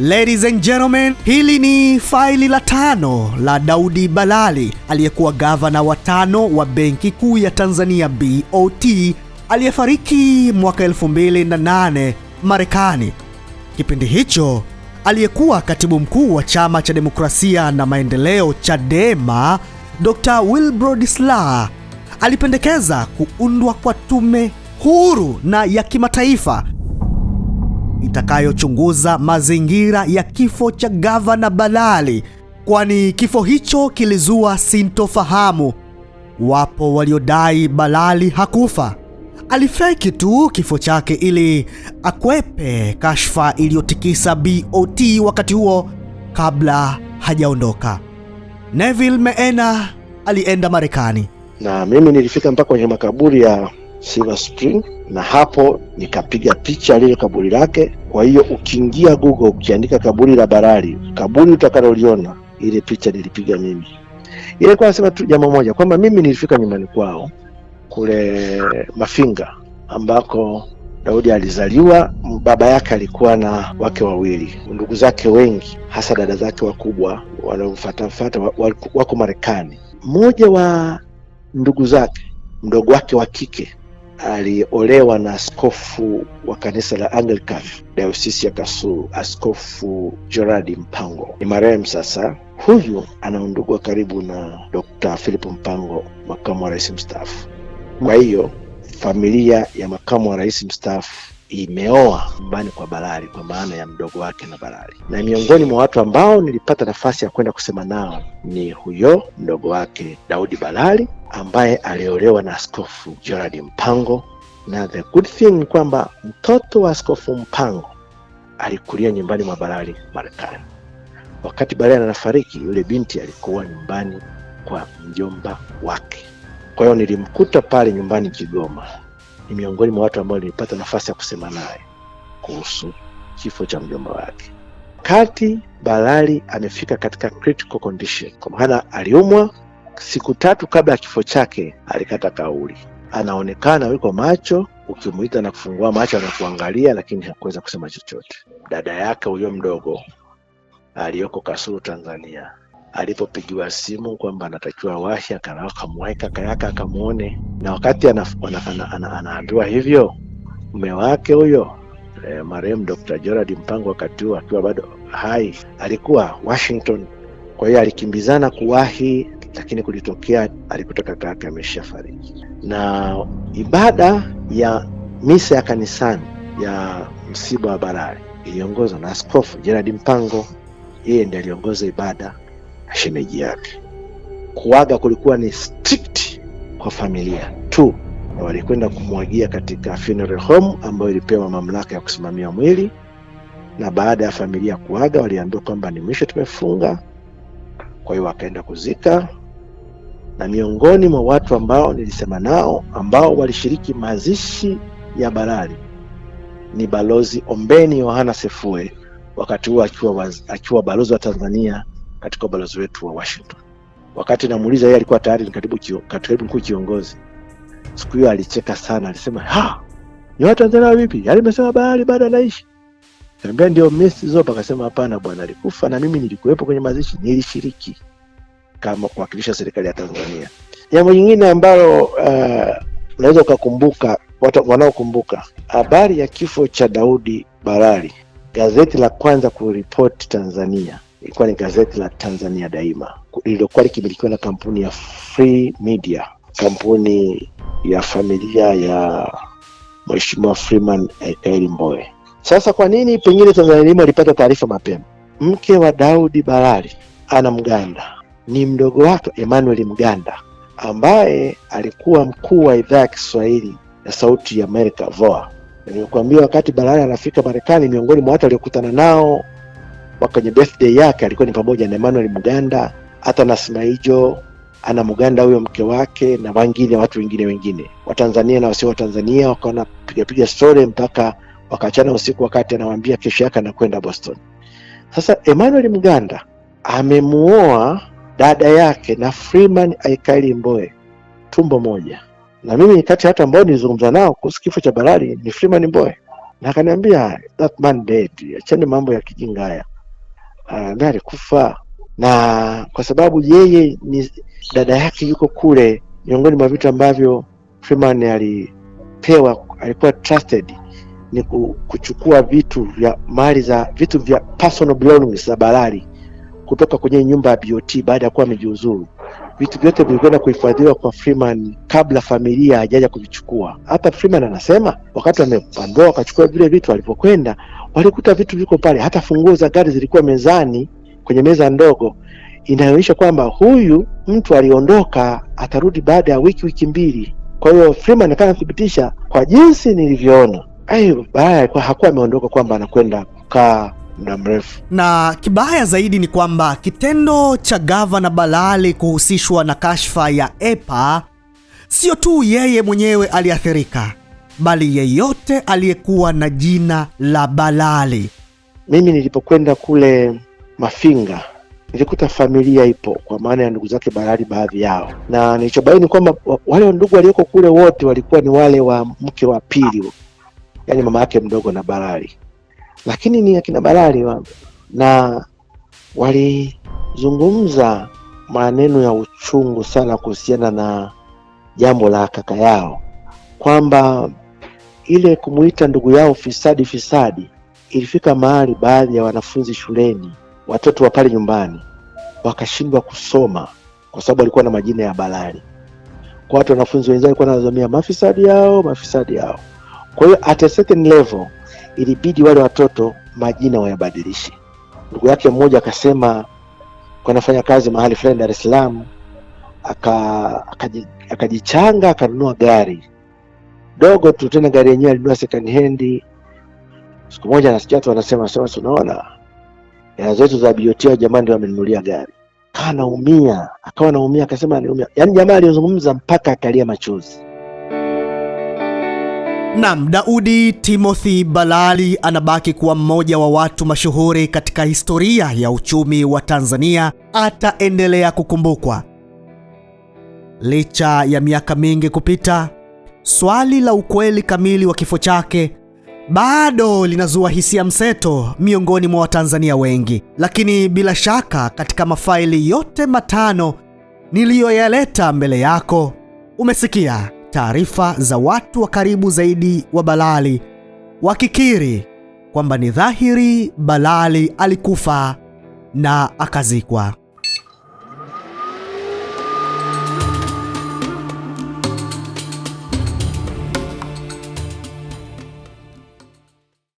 Ladies and gentlemen, hili ni faili la 5 la Daudi Balali, aliyekuwa gavana wa 5 wa Benki Kuu ya Tanzania BOT, aliyefariki mwaka 2008 Marekani. Kipindi hicho aliyekuwa katibu mkuu wa Chama cha Demokrasia na Maendeleo Chadema, Dr. Wilbrod Slaa, alipendekeza kuundwa kwa tume huru na ya kimataifa itakayochunguza mazingira ya kifo cha gavana Balali, kwani kifo hicho kilizua sintofahamu. Wapo waliodai Balali hakufa, alifeki tu kifo chake ili akwepe kashfa iliyotikisa BOT wakati huo kabla hajaondoka. Neville Meena alienda Marekani, na mimi nilifika mpaka kwenye makaburi ya Silver Spring, na hapo nikapiga picha lile kaburi lake. Kwa hiyo ukiingia Google ukiandika kaburi la Balali, kaburi utakaloliona ile picha nilipiga mimi. Ile kwa nasema tu jambo moja, kwamba mimi nilifika nyumbani kwao kule Mafinga ambako Daudi alizaliwa. Baba yake alikuwa na wake wawili, ndugu zake wengi hasa dada zake wakubwa wanaomfuata wako Marekani. Mmoja wa ndugu zake, mdogo wake wa kike, aliolewa na askofu wa kanisa la Anglican Diocese ya Kasulu, Askofu Gerard Mpango, ni marehemu sasa. Huyu ana ndugu karibu na Dr. Philip Mpango, makamu wa rais mstaafu. Kwa hiyo familia ya makamu wa rais mstaafu imeoa nyumbani kwa Balali, kwa maana ya mdogo wake na Balali. Na miongoni mwa watu ambao nilipata nafasi ya kwenda kusema nao ni huyo mdogo wake Daudi Balali, ambaye aliolewa na Askofu Gerard Mpango. Na the good thing ni kwamba mtoto wa Askofu Mpango alikulia nyumbani mwa Balali Marekani. Wakati Balali anafariki, yule binti alikuwa nyumbani kwa mjomba wake. Kwa hiyo nilimkuta pale nyumbani Kigoma. Ni miongoni mwa watu ambao nilipata nafasi ya kusema naye kuhusu kifo cha mjomba wake. Kati Balali amefika katika critical condition, kwa maana aliumwa siku 3 kabla ya kifo chake, alikata kauli. Anaonekana yuko macho, ukimuita na kufungua macho anakuangalia, lakini hakuweza kusema chochote. Dada yake huyo mdogo aliyoko Kasulu Tanzania, alipopigiwa simu kwamba anatakiwa wahi, akamwahi kaka yake akamuone, na wakati anaambiwa hivyo, mume wake huyo marehemu Dr. Gerard Mpango, wakati huo akiwa bado hai, alikuwa Washington. Kwa hiyo alikimbizana kuwahi, lakini kulitokea alikuta kaka yake ameshafariki. Na ibada ya misa ya kanisani ya msiba wa Balali iliongozwa na Askofu Gerard Mpango. Yeye ndiye aliongoza ibada, shemeji yake. Kuaga kulikuwa ni strict kwa familia tu, na walikwenda kumwagia katika funeral home ambayo ilipewa mamlaka ya kusimamia mwili. Na baada ya familia kuaga, waliambiwa kwamba ni mwisho, tumefunga. Kwa hiyo wakaenda kuzika. Na miongoni mwa watu ambao nilisema nao ambao walishiriki mazishi ya Balali ni Balozi Ombeni Yohana Sefue, wakati huo akiwa balozi wa Tanzania katika balozi wetu wa Washington. Wakati namuuliza, yeye alikuwa tayari ni katibu mkuu kiongozi. Siku hiyo alicheka sana, alisema, ni watu Tanzania vipi? Yaani nimesema Balali bado anaishi. Nikamwambia ndio Messi Zopa. Akasema hapana bwana, alikufa na mimi nilikuwepo kwenye mazishi, nilishiriki kama kuwakilisha serikali ya Tanzania. Jambo jingine ambalo unaweza ukakumbuka, watu wanaokumbuka habari ya kifo cha Daudi Balali, gazeti la kwanza kuripoti Tanzania ilikuwa ni gazeti la Tanzania Daima, lililokuwa likimilikiwa na kampuni ya Free Media, kampuni ya familia ya Mheshimiwa Freeman Aikaeli Mbowe. Sasa kwa nini pengine Tanzania Daima ilipata taarifa mapema? Mke wa Daudi Balali ana Mganda, ni mdogo wake Emmanuel Mganda, ambaye alikuwa mkuu wa idhaa ya Kiswahili ya Sauti ya Amerika VOA. Nilikwambia wakati Balali anafika Marekani, miongoni mwa watu aliokutana nao kwenye birthday yake alikuwa ni pamoja na Emmanuel Mganda, hata na Smaijo ana Mganda huyo mke wake, na watu wengine wa Tanzania na wasio wa Tanzania. Wakaona piga story mpaka wakachana usiku, wakati anawaambia kesho yake anakwenda Boston. Sasa Emmanuel Mganda amemuoa dada yake na Freeman Aikaeli Mbowe, tumbo moja. Na mimi kati hata ambao nilizungumza nao kuhusu kifo cha Balali ni Freeman Mbowe. Na akaniambia that man dead, acheni mambo ya kijinga haya. Anaambia alikufa, na kwa sababu yeye ni dada yake yuko kule, miongoni mwa vitu ambavyo Freeman alipewa, alikuwa trusted ni kuchukua vitu vya mali za vitu vya personal belongings za Balali kutoka kwenye nyumba ya BOT baada ya kuwa amejiuzuru. Vitu vyote vilikwenda kuhifadhiwa kwa Freeman kabla familia hajaja kuvichukua. Hata Freeman anasema wakati wamepandwa wakachukua vile vitu, walipokwenda walikuta vitu viko pale, hata funguo za gari zilikuwa mezani kwenye meza ndogo, inaonyesha kwamba huyu mtu aliondoka, atarudi baada ya wiki mbili. Kwa hiyo Freeman akanathibitisha kwa jinsi nilivyoona, Balali alikuwa hakuwa ameondoka kwamba anakwenda kukaa muda mrefu. Na kibaya zaidi ni kwamba kitendo cha Gavana Balali kuhusishwa na kashfa ya EPA, sio tu yeye mwenyewe aliathirika, bali yeyote aliyekuwa na jina la Balali. Mimi nilipokwenda kule Mafinga nilikuta familia ipo, kwa maana ya ndugu zake Balali baadhi yao, na nilichobaini kwamba wale ndugu walioko kule wote walikuwa ni wale wa mke wa pili, yani mama yake mdogo na Balali, lakini ni akina Balali na walizungumza maneno ya uchungu sana kuhusiana na jambo la kaka yao, kwamba ile kumuita ndugu yao fisadi ilifika mahali baadhi ya wanafunzi shuleni, watoto wa pale nyumbani, wakashindwa kusoma kwa sababu walikuwa na majina ya Balali. Kwa watu wanafunzi wenzao walikuwa wanazomea mafisadi yao. Kwa hiyo at a certain level ilibidi wale watoto majina wayabadilishe. Ndugu yake mmoja akasema kwa nafanya kazi mahali fulani Dar es Salaam, akajichanga akanunua gari dogo tu, tena gari yenyewe alinunua second hand. Siku moja nasikia watu wanasema unaona ya zetu za BOT jamani ndio amenunulia gari. Akawa naumia akasema anaumia. Yaani jamaa alizungumza mpaka akalia machozi. Naam, Daudi Timothy Balali anabaki kuwa mmoja wa watu mashuhuri katika historia ya uchumi wa Tanzania. Ataendelea kukumbukwa. Licha ya miaka mingi kupita, swali la ukweli kamili wa kifo chake bado linazua hisia mseto miongoni mwa Watanzania wengi. Lakini bila shaka katika mafaili yote matano niliyoyaleta mbele yako, umesikia taarifa za watu wa karibu zaidi wa Balali wakikiri kwamba ni dhahiri Balali alikufa na akazikwa.